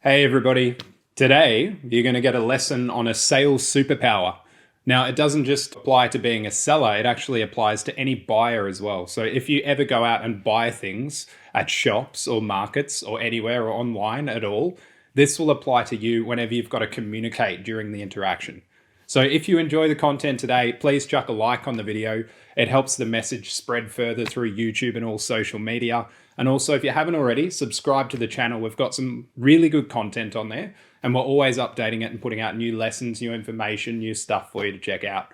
Hey everybody, today you're going to get a lesson on a sales superpower. Now it doesn't just apply to being a seller, it actually applies to any buyer as well. So if you ever go out and buy things at shops or markets or anywhere or online at all, this will apply to you whenever you've got to communicate during the interaction. So if you enjoy the content today, please chuck a like on the video. It helps the message spread further through YouTube and all social media. And also, if you haven't already, subscribe to the channel. We've got some really good content on there, and we're always updating it and putting out new lessons, new information, new stuff for you to check out.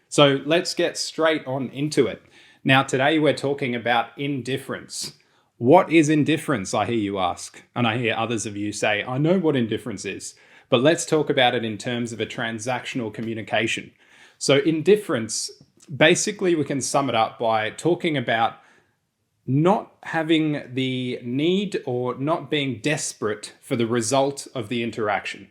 So let's get straight on into it. Now, today we're talking about indifference. What is indifference, I hear you ask? And I hear others of you say, I know what indifference is. But let's talk about it in terms of a transactional communication. So indifference, basically we can sum it up by talking about not having the need or not being desperate for the result of the interaction.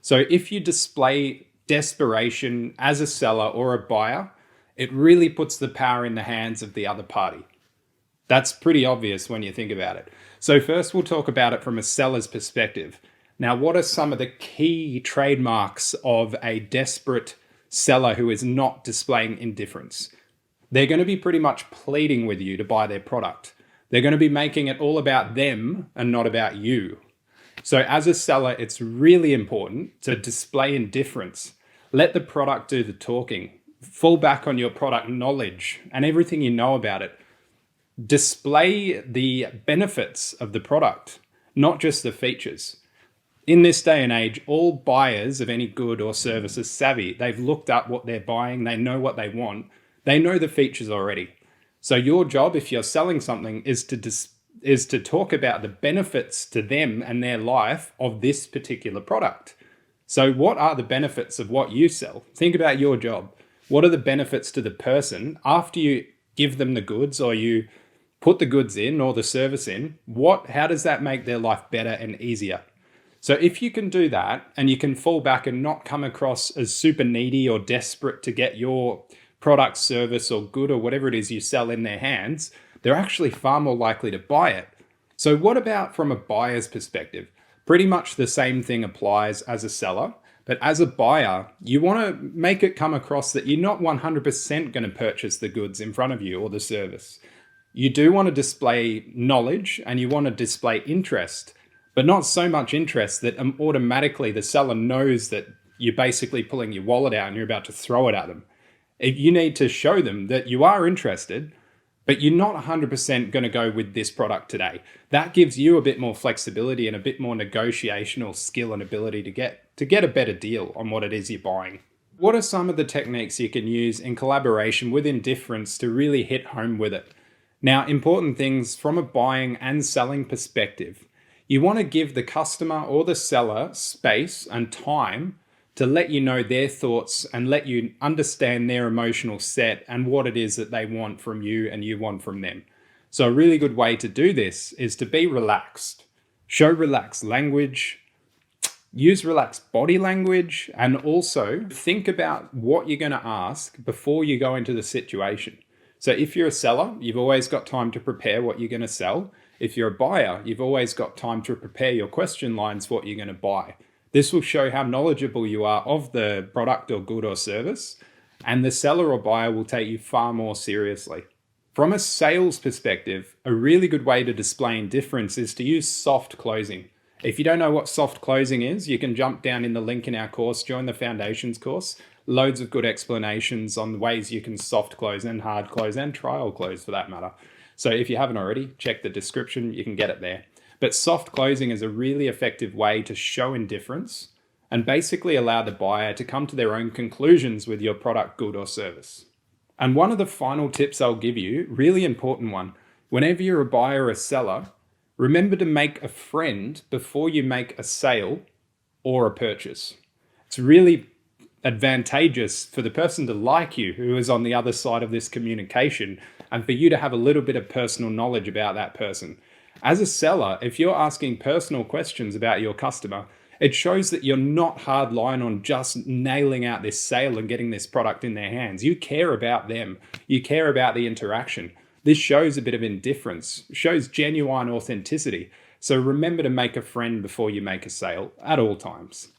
So if you display desperation as a seller or a buyer, it really puts the power in the hands of the other party. That's pretty obvious when you think about it. So first we'll talk about it from a seller's perspective. Now, what are some of the key trademarks of a desperate seller who is not displaying indifference? They're going to be pretty much pleading with you to buy their product. They're going to be making it all about them and not about you. So as a seller, it's really important to display indifference. Let the product do the talking. Fall back on your product knowledge and everything you know about it. Display the benefits of the product, not just the features. In this day and age, all buyers of any good or service are savvy. They've looked up what they're buying. They know what they want. They know the features already. So your job, if you're selling something, is to talk about the benefits to them and their life of this particular product. So what are the benefits of what you sell? Think about your job. What are the benefits to the person after you give them the goods or you put the goods in or the service in? How does that make their life better and easier? So if you can do that and you can fall back and not come across as super needy or desperate to get your product, service, or good or whatever it is you sell in their hands, they're actually far more likely to buy it. So what about from a buyer's perspective? Pretty much the same thing applies as a seller, but as a buyer, you want to make it come across that you're not 100% going to purchase the goods in front of you or the service. You do want to display knowledge and you want to display interest, but not so much interest that automatically the seller knows that you're basically pulling your wallet out and you're about to throw it at them. You need to show them that you are interested, but you're not 100% going to go with this product today. That gives you a bit more flexibility and a bit more negotiational skill and ability to get a better deal on what it is you're buying. What are some of the techniques you can use in collaboration with indifference to really hit home with it? Now, important things from a buying and selling perspective. You want to give the customer or the seller space and time to let you know their thoughts and let you understand their emotional set and what it is that they want from you and you want from them. So a really good way to do this is to be relaxed. Show relaxed language, use relaxed body language, and also think about what you're going to ask before you go into the situation. So if you're a seller, you've always got time to prepare what you're going to sell. If you're a buyer, you've always got time to prepare your question lines for what you're going to buy. This will show how knowledgeable you are of the product or good or service, and the seller or buyer will take you far more seriously. From a sales perspective, a really good way to display indifference is to use soft closing. If you don't know what soft closing is, you can jump down in the link in our course, join the Foundations course. Loads of good explanations on the ways you can soft close and hard close and trial close for that matter. So if you haven't already, check the description, you can get it there. But soft closing is a really effective way to show indifference and basically allow the buyer to come to their own conclusions with your product, good, or service. And one of the final tips I'll give you, really important one, whenever you're a buyer or a seller, remember to make a friend before you make a sale or a purchase. It's really advantageous for the person to like you who is on the other side of this communication and for you to have a little bit of personal knowledge about that person. As a seller, if you're asking personal questions about your customer, it shows that you're not hardline on just nailing out this sale and getting this product in their hands. You care about them. You care about the interaction. This shows a bit of indifference, shows genuine authenticity. So remember to make a friend before you make a sale at all times.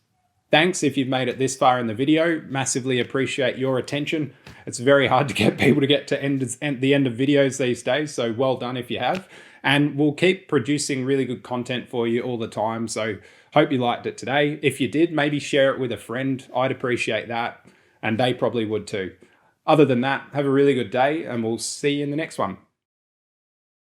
Thanks if you've made it this far in the video. Massively appreciate your attention. It's very hard to get people to get to the end of videos these days, so well done if you have. And we'll keep producing really good content for you all the time, so hope you liked it today. If you did, maybe share it with a friend. I'd appreciate that, and they probably would too. Other than that, have a really good day, and we'll see you in the next one.